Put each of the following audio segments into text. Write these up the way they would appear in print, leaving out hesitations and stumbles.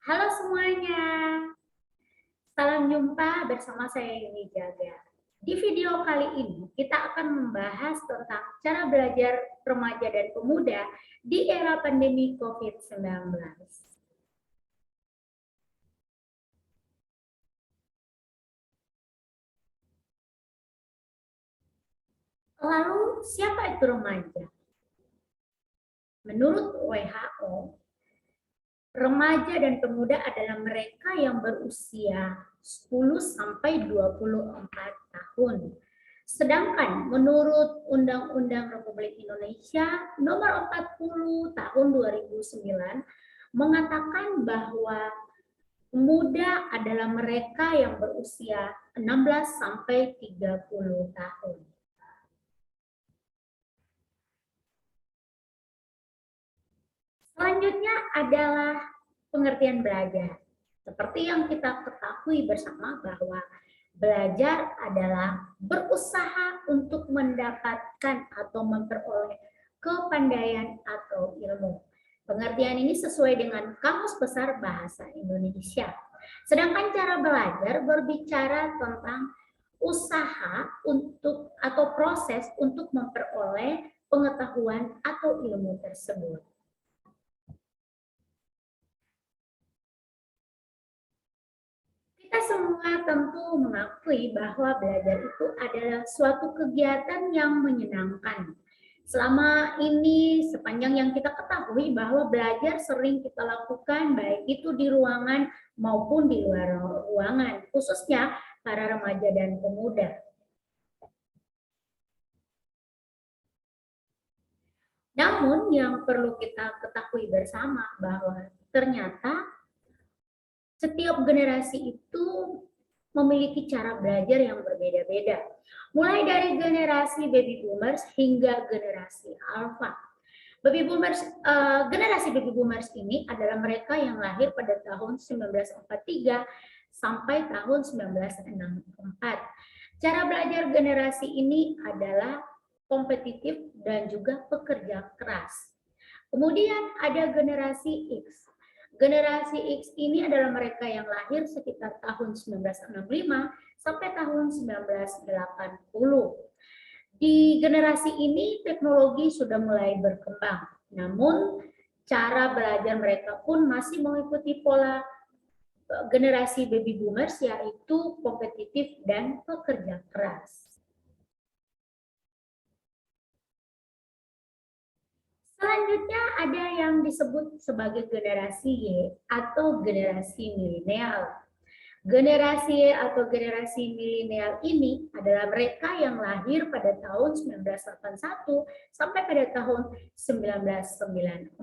Halo semuanya, salam jumpa bersama saya Yuni Jaga. Di video kali ini kita akan membahas tentang cara belajar remaja dan pemuda di era pandemi COVID-19. Lalu, siapa itu remaja? Menurut WHO, remaja dan pemuda adalah mereka yang berusia 10 sampai 24 tahun. Sedangkan menurut Undang-Undang Republik Indonesia Nomor 40 Tahun 2009 mengatakan bahwa pemuda adalah mereka yang berusia 16 sampai 30 tahun. Selanjutnya adalah pengertian belajar. Seperti yang kita ketahui bersama bahwa belajar adalah berusaha untuk mendapatkan atau memperoleh kepandaian atau ilmu. Pengertian ini sesuai dengan Kamus Besar Bahasa Indonesia. Sedangkan cara belajar berbicara tentang usaha untuk atau proses untuk memperoleh pengetahuan atau ilmu tersebut. Kita semua tentu mengakui bahwa belajar itu adalah suatu kegiatan yang menyenangkan. Selama ini, sepanjang yang kita ketahui bahwa belajar sering kita lakukan, baik itu di ruangan maupun di luar ruangan, khususnya para remaja dan pemuda. Namun yang perlu kita ketahui bersama bahwa ternyata setiap generasi itu memiliki cara belajar yang berbeda-beda. Mulai dari generasi baby boomers hingga generasi alpha. Generasi baby boomers ini adalah mereka yang lahir pada tahun 1943 sampai tahun 1964. Cara belajar generasi ini adalah kompetitif dan juga pekerja keras. Kemudian ada generasi X. Generasi X ini adalah mereka yang lahir sekitar tahun 1965 sampai tahun 1980. Di generasi ini teknologi sudah mulai berkembang, namun cara belajar mereka pun masih mengikuti pola generasi baby boomers, yaitu kompetitif dan pekerja keras. Selanjutnya ada yang disebut sebagai generasi Y atau generasi milenial. Generasi Y atau generasi milenial ini adalah mereka yang lahir pada tahun 1981 sampai pada tahun 1994.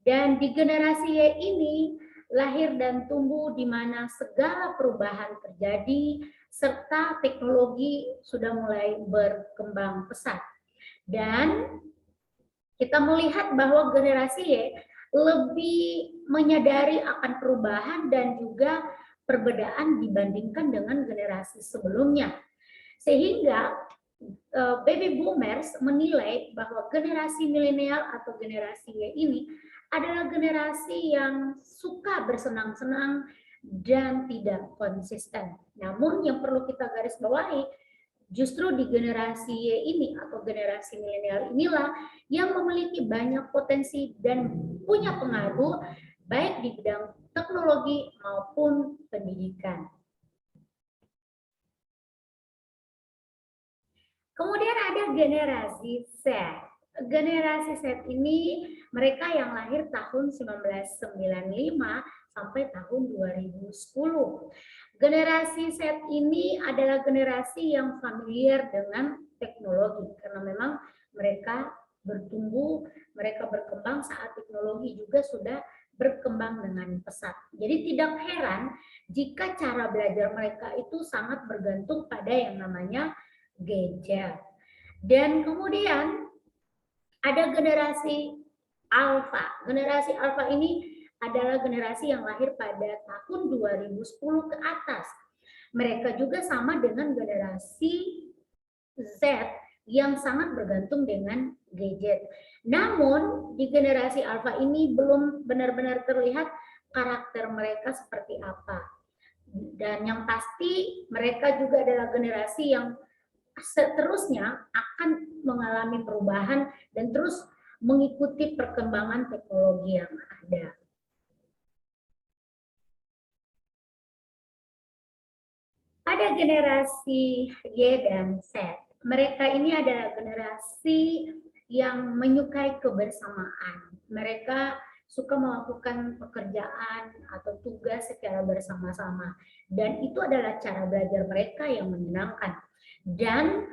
Dan di generasi Y ini lahir dan tumbuh di mana segala perubahan terjadi serta teknologi sudah mulai berkembang pesat. Dan kita melihat bahwa generasi Y lebih menyadari akan perubahan dan juga perbedaan dibandingkan dengan generasi sebelumnya. Sehingga baby boomers menilai bahwa generasi milenial atau generasi Y ini adalah generasi yang suka bersenang-senang dan tidak konsisten. Namun yang perlu kita garis bawahi, justru di generasi Y ini atau generasi milenial inilah yang memiliki banyak potensi dan punya pengaruh baik di bidang teknologi maupun pendidikan. Kemudian ada generasi Z. Generasi Z ini mereka yang lahir tahun 1995 sampai tahun 2010. Generasi Z ini adalah generasi yang familiar dengan teknologi karena memang mereka bertumbuh, mereka berkembang saat teknologi juga sudah berkembang dengan pesat. Jadi tidak heran jika cara belajar mereka itu sangat bergantung pada yang namanya gadget. Dan kemudian ada generasi alpha. Generasi alpha ini adalah generasi yang lahir pada tahun 2010 ke atas. Mereka juga sama dengan generasi Z yang sangat bergantung dengan gadget. Namun di generasi alpha ini belum benar-benar terlihat karakter mereka seperti apa. Dan yang pasti mereka juga adalah generasi yang seterusnya akan mengalami perubahan dan terus mengikuti perkembangan teknologi yang ada. Ada generasi Y dan Z. Mereka ini adalah generasi yang menyukai kebersamaan. Mereka suka melakukan pekerjaan atau tugas secara bersama-sama. Dan itu adalah cara belajar mereka yang menyenangkan. Dan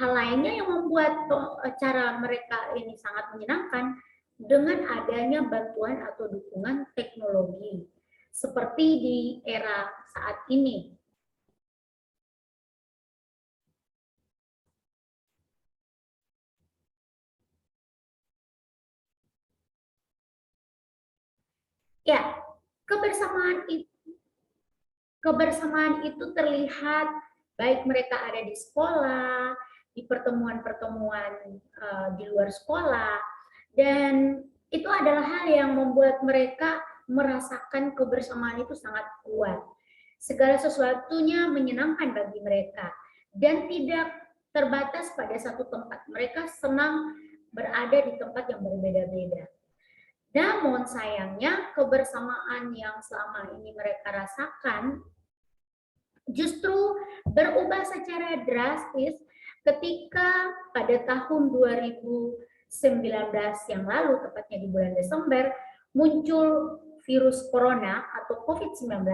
hal lainnya yang membuat cara mereka ini sangat menyenangkan dengan adanya bantuan atau dukungan teknologi. Seperti di era saat ini. Ya, kebersamaan itu terlihat baik mereka ada di sekolah, di pertemuan-pertemuan di luar sekolah, dan itu adalah hal yang membuat mereka merasakan kebersamaan itu sangat kuat. Segala sesuatunya menyenangkan bagi mereka dan tidak terbatas pada satu tempat. Mereka senang berada di tempat yang berbeda-beda. Namun sayangnya kebersamaan yang selama ini mereka rasakan justru berubah secara drastis ketika pada tahun 2019 yang lalu, tepatnya di bulan Desember, muncul virus corona atau COVID-19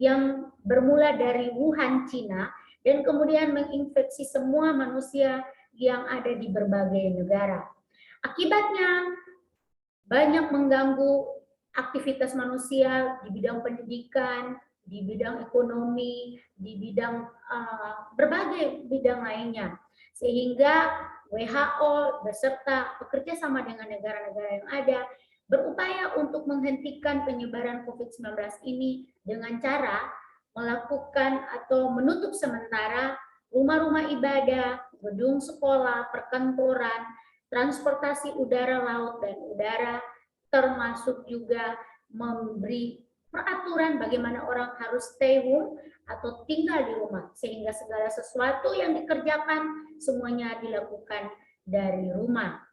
yang bermula dari Wuhan, Cina, dan kemudian menginfeksi semua manusia yang ada di berbagai negara. Akibatnya, banyak mengganggu aktivitas manusia di bidang pendidikan, di bidang ekonomi, di bidang berbagai bidang lainnya. Sehingga WHO beserta bekerja sama dengan negara-negara yang ada berupaya untuk menghentikan penyebaran COVID-19 ini dengan cara melakukan atau menutup sementara rumah-rumah ibadah, gedung sekolah, perkantoran, transportasi udara, laut, dan udara, termasuk juga memberi peraturan bagaimana orang harus stay home atau tinggal di rumah, sehingga segala sesuatu yang dikerjakan semuanya dilakukan dari rumah.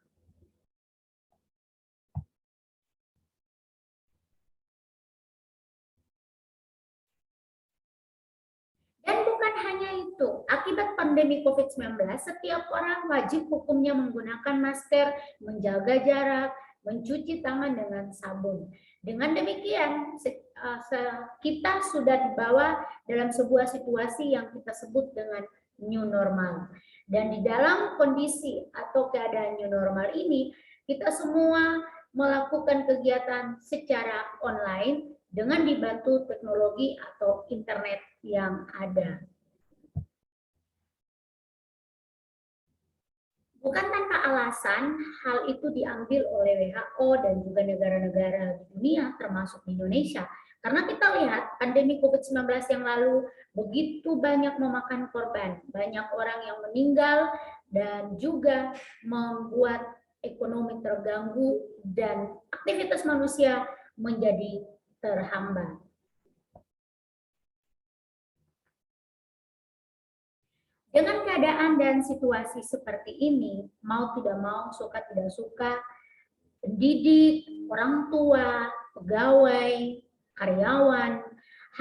Dan bukan hanya itu, akibat pandemi COVID-19, setiap orang wajib hukumnya menggunakan masker, menjaga jarak, mencuci tangan dengan sabun. Dengan demikian, kita sudah dibawa dalam sebuah situasi yang kita sebut dengan new normal. Dan di dalam kondisi atau keadaan new normal ini, kita semua melakukan kegiatan secara online dengan dibantu teknologi atau internet yang ada. Bukan tanpa alasan, hal itu diambil oleh WHO dan juga negara-negara di dunia, termasuk di Indonesia. Karena kita lihat pandemi COVID-19 yang lalu begitu banyak memakan korban, banyak orang yang meninggal dan juga membuat ekonomi terganggu dan aktivitas manusia menjadi terhambat. Dengan keadaan dan situasi seperti ini, mau tidak mau, suka tidak suka, pendidik, orang tua, pegawai, karyawan,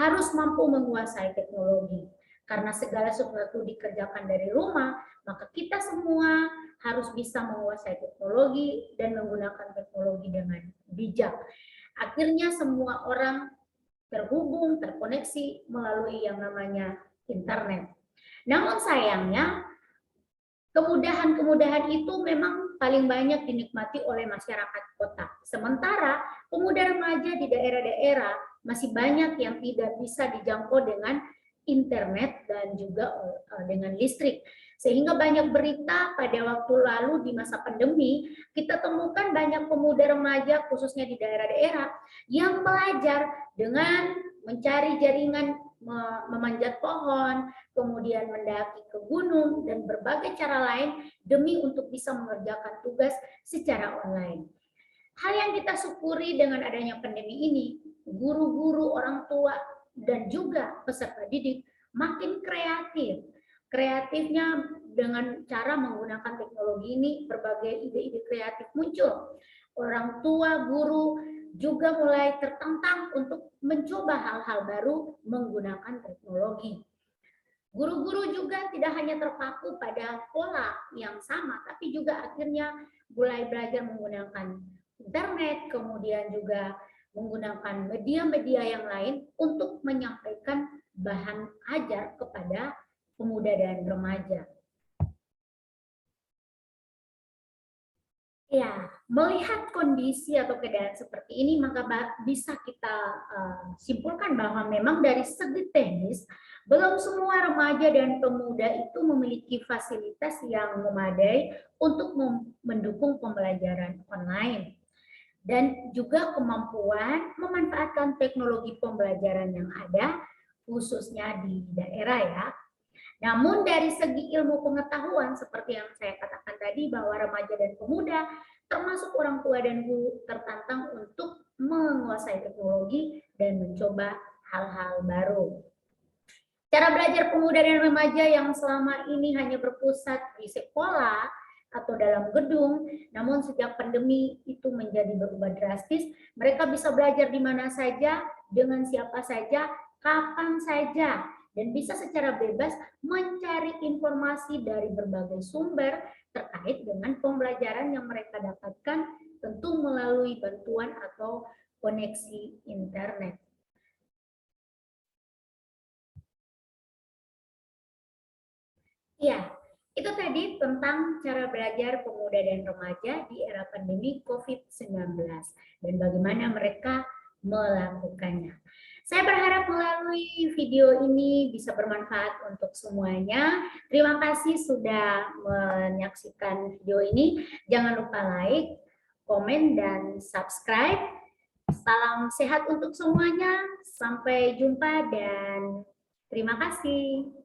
harus mampu menguasai teknologi. Karena segala sesuatu dikerjakan dari rumah, maka kita semua harus bisa menguasai teknologi dan menggunakan teknologi dengan bijak. Akhirnya semua orang terhubung, terkoneksi melalui yang namanya internet. Namun sayangnya, kemudahan-kemudahan itu memang paling banyak dinikmati oleh masyarakat kota. Sementara pemuda remaja di daerah-daerah masih banyak yang tidak bisa dijangkau dengan internet dan juga dengan listrik. Sehingga banyak berita pada waktu lalu di masa pandemi, kita temukan banyak pemuda remaja khususnya di daerah-daerah yang belajar dengan mencari jaringan, memanjat pohon, kemudian mendaki ke gunung, dan berbagai cara lain demi untuk bisa mengerjakan tugas secara online. Hal yang kita syukuri dengan adanya pandemi ini, guru-guru, orang tua, dan juga peserta didik makin kreatif. Kreatifnya dengan cara menggunakan teknologi ini, berbagai ide-ide kreatif muncul. Orang tua, guru juga mulai tertantang untuk mencoba hal-hal baru menggunakan teknologi. Guru-guru juga tidak hanya terpaku pada pola yang sama, tapi juga akhirnya mulai belajar menggunakan internet, kemudian juga menggunakan media-media yang lain untuk menyampaikan bahan ajar kepada pemuda dan remaja. Ya, melihat kondisi atau keadaan seperti ini, maka bisa kita simpulkan bahwa memang dari segi teknis, belum semua remaja dan pemuda itu memiliki fasilitas yang memadai untuk mendukung pembelajaran online. Dan juga kemampuan memanfaatkan teknologi pembelajaran yang ada, khususnya di daerah ya. Namun dari segi ilmu pengetahuan, seperti yang saya katakan tadi, bahwa remaja dan pemuda, termasuk orang tua dan guru, tertantang untuk menguasai teknologi dan mencoba hal-hal baru. Cara belajar pemuda dan remaja yang selama ini hanya berpusat di sekolah atau dalam gedung, namun sejak pandemi itu menjadi berubah drastis, mereka bisa belajar di mana saja, dengan siapa saja, kapan saja, dan bisa secara bebas mencari informasi dari berbagai sumber terkait dengan pembelajaran yang mereka dapatkan, tentu melalui bantuan atau koneksi internet. Ya, itu tadi tentang cara belajar pemuda dan remaja di era pandemi COVID-19 dan bagaimana mereka melakukannya. Saya berharap melalui video ini bisa bermanfaat untuk semuanya. Terima kasih sudah menyaksikan video ini. Jangan lupa like, komen, dan subscribe. Salam sehat untuk semuanya. Sampai jumpa dan terima kasih.